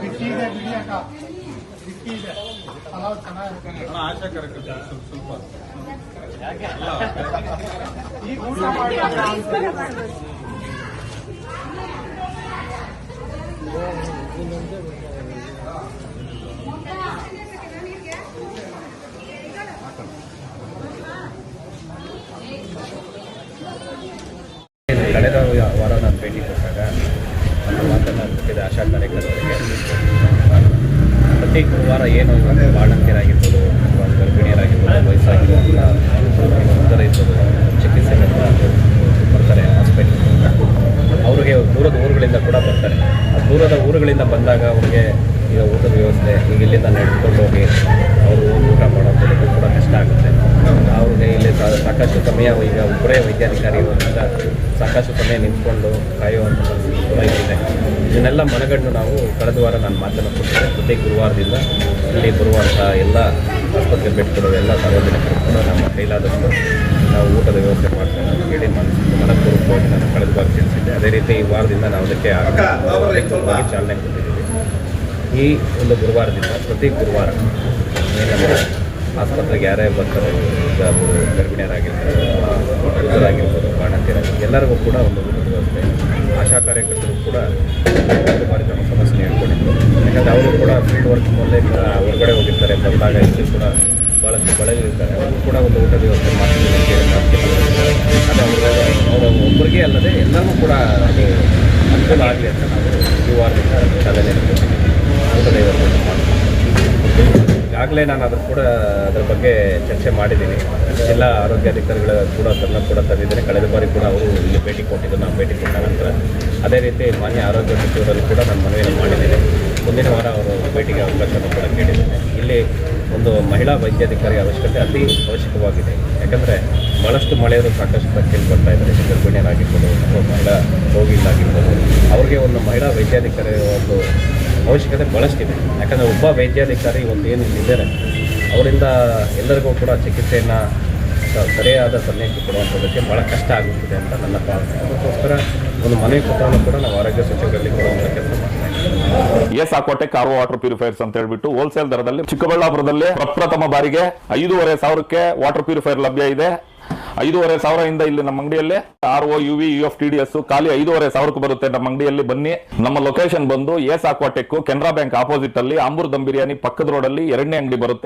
ಬಿಟ್ಟಿ ಇದೆ ಬಿಡಿ ಅಕ್ಕ ಬಿಟ್ಟಿ ಇದೆ ಪಲಾವ್ ಚೆನ್ನಾಗಿರುತ್ತೆ ಆಶಾ ಕರೆಕ್ಟ್ ಸ್ವಲ್ಪ ಈಗ ಊಟ ಮಾಡಿ ಕಳೆದ ವಾರ ನಾನು ಭೇಟಿ ಕೊಟ್ಟಾಗ ನನ್ನ ಮಾತನ್ನು ಕೊಟ್ಟಿದ್ದ ಆಶಾ ಕಾರ್ಯಕರ್ತರಿಗೆ ಪ್ರತಿ ಗುರುವಾರ ಏನು ಬಾಣಂತಿಯರಾಗಿರ್ಬೋದು ಅಥವಾ ಗರ್ಭಿಣಿಯರಾಗಿರ್ಬೋದು ವಯಸ್ಸಾಗಿರ್ಬೋದು ಉತ್ತರಿಸೋದು ಚಿಕಿತ್ಸೆ ಬರ್ತಾರೆ ಹಾಸ್ಪಿಟ್ಲ್ ಅವ್ರಿಗೆ ದೂರದ ಊರುಗಳಿಂದ ಕೂಡ ಬರ್ತಾರೆ ಆ ದೂರದ ಊರುಗಳಿಂದ ಬಂದಾಗ ಅವ್ರಿಗೆ ಈಗ ಊಟದ ವ್ಯವಸ್ಥೆ ಈಗ ಇಲ್ಲಿಂದ ನಡೆದುಕೊಂಡು ಹೋಗಿ ಅವರು ಊಟ ಮಾಡೋದು ಕೂಡ ಕಷ್ಟ ಆಗುತ್ತೆ ಅವ್ರಿಗೆ ಇಲ್ಲಿ ಸಾಕಷ್ಟು ಸಮಯ ಈಗ ಒಬ್ಬರೇ ವೈದ್ಯಾಧಿಕಾರಿ ಇರೋದ್ರಿಂದ ಸಾಕಷ್ಟು ಸಮಯ ನಿಂತ್ಕೊಂಡು ಕಾಯುವಂಥ ಕೂಡ ಇದೆ. ಇದನ್ನೆಲ್ಲ ಮನಗಂಡು ನಾವು ಕಳೆದ ವಾರ ನಾನು ಮಾತನ್ನು ಕೊಟ್ಟಿದ್ದೆ. ಪ್ರತಿ ಗುರುವಾರದಿಂದ ಇಲ್ಲಿ ಬರುವಂಥ ಎಲ್ಲ ಆಸ್ಪತ್ರೆ ಭೇಟಿ ಕೊಡೋದು ಎಲ್ಲ ಸಾರ್ವಜನಿಕರು ಕೂಡ ನಮ್ಮ ಕೈಲಾದಷ್ಟು ನಾವು ಊಟದ ವ್ಯವಸ್ಥೆ ಮಾಡ್ತೇವೆ ಅಂತ ಹೇಳಿ ಮನಪೂರ್ವಕವಾಗಿ ನಾನು ಕಳೆದ ವಾರ ತಿಳಿಸಿದ್ದೆ. ಅದೇ ರೀತಿ ಈ ವಾರದಿಂದ ನಾವು ಅದಕ್ಕೆ ಚಾಲನೆ ಕೊಟ್ಟಿದ್ದೀವಿ. ಈ ಒಂದು ಗುರುವಾರದಿಂದ ಪ್ರತಿ ಗುರುವಾರ ನಮ್ಮ ಆಸ್ಪತ್ರೆಗೆ ಯಾರೇ ಬರ್ತಾರೆ, ಈಗ ಗರ್ಭಿಣಿಯರಾಗಿರ್ಬೋದು ಅಥವಾ ವೃದ್ಧರಾಗಿರ್ಬೋದು ಬಾಣಂತಿಯರಾಗಿರ್ಬೋದು ಎಲ್ಲರಿಗೂ ಕೂಡ ಒಂದು ಊಟದ ವ್ಯವಸ್ಥೆ. ಆಶಾ ಕಾರ್ಯಕರ್ತರು ಕೂಡ ಒಂದು ಬಾರಿ ನಮ್ಮ ಸಮಸ್ಯೆ ಹೇಳ್ಕೊಂಡಿದ್ರು. ಯಾಕಂದರೆ ಅವರು ಕೂಡ ಫೀಲ್ಡ್ ವರ್ಕ್ ಮೊದಲೇ ಹೊರಗಡೆ ಹೋಗಿರ್ತಾರೆ, ಬಂದಾಗ ಇಲ್ಲಿ ಕೂಡ ಭಾಳಷ್ಟು ಬಳಲಿರ್ತಾರೆ. ಅವರು ಕೂಡ ಒಂದು ಊಟದ ವ್ಯವಸ್ಥೆ ಮಾಡ್ತೀವಿ ಅಂತ ಹೇಳಿ ಅದು ಅವರು ಒಬ್ಬರಿಗೆ ಅಲ್ಲದೆ ಎಲ್ಲರಿಗೂ ಕೂಡ ಅದು ಅನುಕೂಲ ಆಗಲಿ ಅಂತ ನಾವು ಈ ವಾರದಿಂದ ಚಾಲನೆ ಕೊಟ್ಟಿದ್ದೀವಿ. ಊಟದ ವ್ಯವಸ್ಥೆ ಮಾಡ್ತೀವಿ. ಈಗಾಗಲೇ ನಾನು ಅದರ ಬಗ್ಗೆ ಚರ್ಚೆ ಮಾಡಿದ್ದೀನಿ. ಜಿಲ್ಲಾ ಆರೋಗ್ಯಾಧಿಕಾರಿಗಳ ಕೂಡ ತಂದಿದ್ದೇನೆ. ಕಳೆದ ಬಾರಿ ಕೂಡ ಅವರು ಇಲ್ಲಿ ಭೇಟಿ ಕೊಟ್ಟಿದ್ದು, ನಾವು ಭೇಟಿ ಕೊಟ್ಟ ನಂತರ ಅದೇ ರೀತಿ ಮಾನ್ಯ ಆರೋಗ್ಯ ಸಚಿವರಲ್ಲಿ ಕೂಡ ನಾನು ಮನವಿಯನ್ನು ಮಾಡಿದ್ದೇನೆ. ಮುಂದಿನ ವಾರ ಅವರು ಭೇಟಿಗೆ ಅವಕಾಶವನ್ನು ಕೂಡ ಕೇಳಿದ್ದೇನೆ. ಇಲ್ಲಿ ಒಂದು ಮಹಿಳಾ ವೈದ್ಯಾಧಿಕಾರಿ ಅವಶ್ಯಕತೆ ಅತಿ ಅವಶ್ಯಕವಾಗಿದೆ. ಯಾಕಂದರೆ ಭಾಳಷ್ಟು ಮಳೆಯವರು ಸಾಕಷ್ಟು ಸಂಖ್ಯೆಯಲ್ಲಿ ಬರ್ತಾ ಇದ್ದಾರೆ. ಗರ್ಭಿಣಿಯರಾಗಿರ್ಬೋದು ಅಥವಾ ಮಹಿಳಾ ರೋಗಿಗಳಾಗಿರ್ಬೋದು, ಅವ್ರಿಗೆ ಒಂದು ಮಹಿಳಾ ವೈದ್ಯಾಧಿಕಾರಿ ಒಂದು ಅವಶ್ಯಕತೆ ಭಾಳಷ್ಟಿದೆ. ಯಾಕಂದರೆ ಒಬ್ಬ ವೈದ್ಯಾಧಿಕಾರಿ ಒಂದು ಏನು ಇದ್ದಾರೆ ಅವರಿಂದ ಎಲ್ಲರಿಗೂ ಕೂಡ ಚಿಕಿತ್ಸೆಯನ್ನು ಸರಿಯಾದ ಸಮಯಕ್ಕೆ ಕೊಡುವಂಥದ್ದಕ್ಕೆ ಭಾಳ ಕಷ್ಟ ಆಗುತ್ತದೆ ಅಂತ ನನ್ನ ಭಾವನೆ. ಅದಕ್ಕೋಸ್ಕರ ಒಂದು ಮನವಿ ಪತ್ರವನ್ನು ಕೂಡ ನಾವು ಆರೋಗ್ಯ ಸಚಿವರಲ್ಲಿ ಕೊಡುವಂಥ ಕೆಲಸ ಮಾಡ್ತೀವಿ. ಸಾಕೋಟೆ ಕಾರ್ವೋ ವಾಟರ್ ಪ್ಯೂರಿಫೈರ್ಸ್ ಅಂತ ಹೇಳ್ಬಿಟ್ಟು ಹೋಲ್ಸೇಲ್ ದರದಲ್ಲಿ ಚಿಕ್ಕಬಳ್ಳಾಪುರದಲ್ಲಿ ಪ್ರಪ್ರಥಮ ಬಾರಿಗೆ 5,500ಕ್ಕೆ ವಾಟರ್ ಪ್ಯೂರಿಫೈರ್ ಲಭ್ಯ ಇದೆ. 5,500 ಇಲ್ಲಿ ನಮ್ಮ ಅಂಗಡಿಯಲ್ಲಿ RO UV UF TDS ಖಾಲಿ 5,500 ಬರುತ್ತೆ. ನಮ್ಮ ಅಂಗಡಿಯಲ್ಲಿ ಬನ್ನಿ. ನಮ್ಮ ಲೊಕೇಶನ್ ಬಂದು S Aquatech Canara bank opposite ಅಲ್ಲಿ ಆಂಬೂರ್ ದಮ್ ಬಿರಿಯಾನಿ ಪಕ್ಕದ ರೋಡ್ ಅಲ್ಲಿ 2ನೇ ಅಂಗಡಿ ಬರುತ್ತೆ.